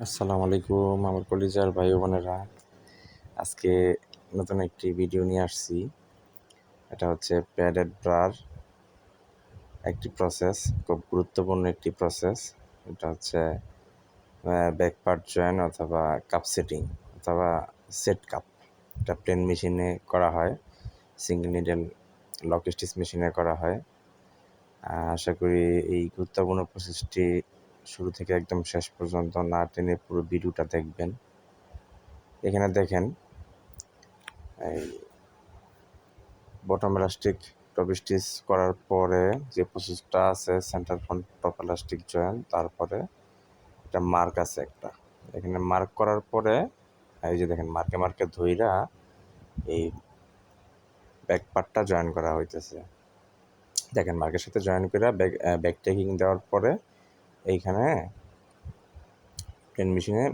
আসসালামু আলাইকুম আমার কলিজার ভাই ও বোনেরা। আজকে নতুন একটি ভিডিও নিয়ে আসছি। এটা হচ্ছে প্যাডেড ব্রার একটি প্রসেস, খুব গুরুত্বপূর্ণ একটি প্রসেস। এটা হচ্ছে ব্যাক পার্ট জয়েন অথবা কাপ সেটিং অথবা সেট কাপ। এটা প্লেন মেশিনে করা হয়, সিঙ্গেল নিডেল লক স্টিচ মেশিনে করা হয়। আশা করি এই গুরুত্বপূর্ণ প্রসেসটি শুরু থেকে একদম শেষ পর্যন্ত না টেনে পুরো ভিডিওটা দেখবেন। এখানে দেখেন, এই বটম এলাস্টিক টপ স্টিচ করার পরে যে প্রসেসটা আছে centre front top elastic join, তারপরে একটা মার্ক আছে একটা। এখানে মার্ক করার পরে এই যে দেখেন মার্কে মার্কে ধইরা এই ব্যাক পার্টটা জয়েন করা হইতেছে। দেখেন মার্কের সাথে জয়েন করে ব্যাক টেকিং দেওয়ার পরে এইখানে পেন মেশিনে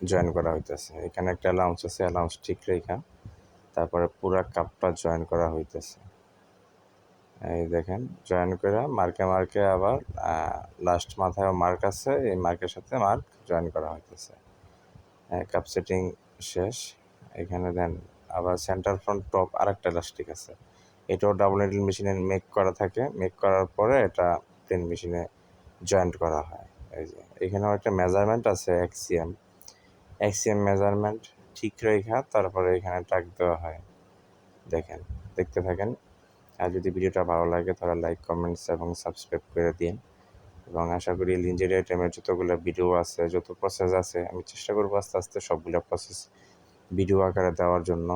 জয়েন করা হইতেছে। এখানে একটা অ্যালাউন্স আছে, অ্যালাউন্স ঠিক রেখা তারপরে পুরা কাপটা জয়েন করা হইতেছে। এই দেখেন জয়েন করে মার্কে মার্কে আবার লাস্ট মাথায় মার্ক আছে, এই মার্কের সাথে মার্ক জয়েন করা হইতেছে। কাপ সেটিং শেষ। এখানে দেন আবার সেন্টার ফ্রন্ট টপ আরেকটা ইলাস্টিক আছে, এটাও ডাবল নিডল মেশিনে মেক করা থাকে। মেক করার পরে এটা প্লেন মেশিনে জয়েন্ট করা হয়। এই যে এখানেও একটা মেজারমেন্ট আছে, এক্সিএম মেজারমেন্ট ঠিক রেখা তারপরে এখানে টাক দেওয়া হয়। দেখেন, দেখতে থাকেন। আর যদি ভিডিওটা ভালো লাগে তাহলে লাইক, কমেন্টস এবং সাবস্ক্রাইব করে দিন। এবং আশা করি লিঞ্জের আইটেমের যতগুলো ভিডিও আছে, যত প্রসেস আছে, আমি চেষ্টা করবো আস্তে আস্তে সবগুলো প্রসেস ভিডিও আকারে দেওয়ার জন্য।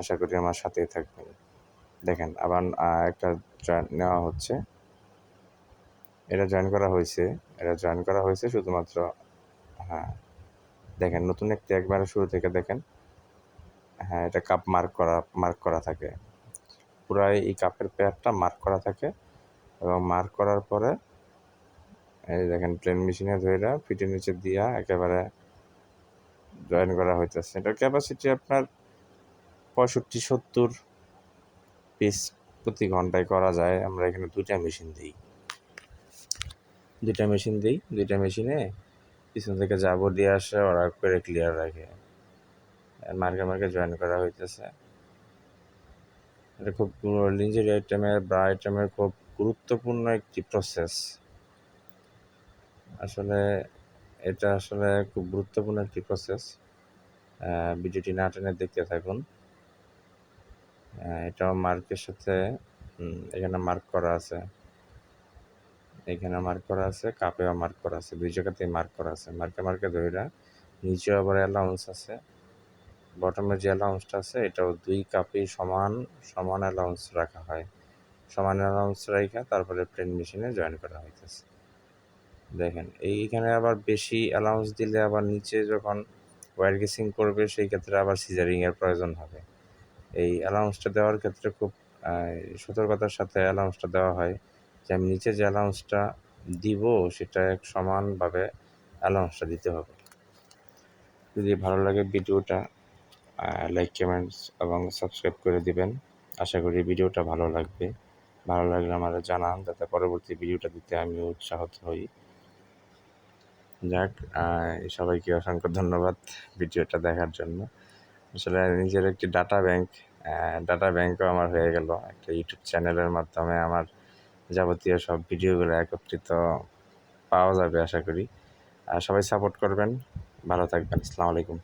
আশা করি আমার সাথেই থাকবেন। দেখেন আবার একটা জয়েন নেওয়া হচ্ছে, এটা জয়েন করা হয়েছে শুধুমাত্র। হ্যাঁ দেখেন, নতুন একটি একবারে শুরু থেকে দেখেন। হ্যাঁ, এটা কাপ মার্ক করা থাকে, পুরাই এই কাপের পেয়ারটা মার্ক করা থাকে। এবং মার্ক করার পরে এই দেখেন প্লেন মেশিনে ধইরা ফিটের নিচে দিয়া একেবারে জয়েন করা হইতেছে। এটার ক্যাপাসিটি আপনার 65-70 পিস প্রতি ঘন্টায় করা যায়। আমরা এখানে দুইটা মেশিন দিই, দুইটা মেশিনে পিছন থেকে জাবর দিয়ে আসে, ওরা করে ক্লিয়ার রাখে। মার্কে মার্কে জয়েন করা হইতেছে। এটা খুব লিঞ্জের আইটেমের ব্রা আইটেমের খুব গুরুত্বপূর্ণ একটি প্রসেস। এটা আসলে খুব গুরুত্বপূর্ণ একটি প্রসেস। ভিডিওটি না টেনে দেখতে থাকুন। এটাও মার্কের সাথে এখানে মার্ক করা আছে, কাপেও মার্ক করা আছে, দুই জায়গাতেই মার্ক করা আছে। মার্কে মার্কে ধইরা নিচেও আবার অ্যালাউন্স আছে, বটমের যে অ্যালাউন্সটা আছে এটাও দুই কাপেই সমান সমান অ্যালাউন্স রাখা হয়। সমান অ্যালাউন্স রাখা তারপরে প্লেন মেশিনে জয়েন করা হইতেছে। দেখেন এইখানে আবার বেশি অ্যালাউন্স দিলে আবার নিচে যখন ওয়্যার গেসিং করবে সেই ক্ষেত্রে আবার সিজারিংয়ের প্রয়োজন হবে। এই অ্যালাউন্সটা দেওয়ার ক্ষেত্রে খুব সতর্কতার সাথে অ্যালাউন্সটা দেওয়া হয়, যে আমি নিচে যে অ্যালাউন্সটা দিব সেটা এক সমানভাবে অ্যালাউন্সটা দিতে হবে। যদি ভালো লাগে ভিডিওটা লাইক, কমেন্টস এবং সাবস্ক্রাইব করে দিবেন। আশা করি ভিডিওটা ভালো লাগবে। ভালো লাগলে আমাদের জানান, যাতে পরবর্তী ভিডিওটা দিতে আমি উৎসাহিত হই। যাক, সবাইকে অসংখ্য ধন্যবাদ ভিডিওটা দেখার জন্য। আসলে নিজের একটি ডাটা ব্যাংকও আমার হয়ে গেল। একটা ইউটিউব চ্যানেলের মাধ্যমে আমার যাবতীয় সব ভিডিওগুলো একত্রিত পাওয়া যাবে আশা করি। সবাই সাপোর্ট করবেন, ভালো থাকবেন। আসসালামু আলাইকুম।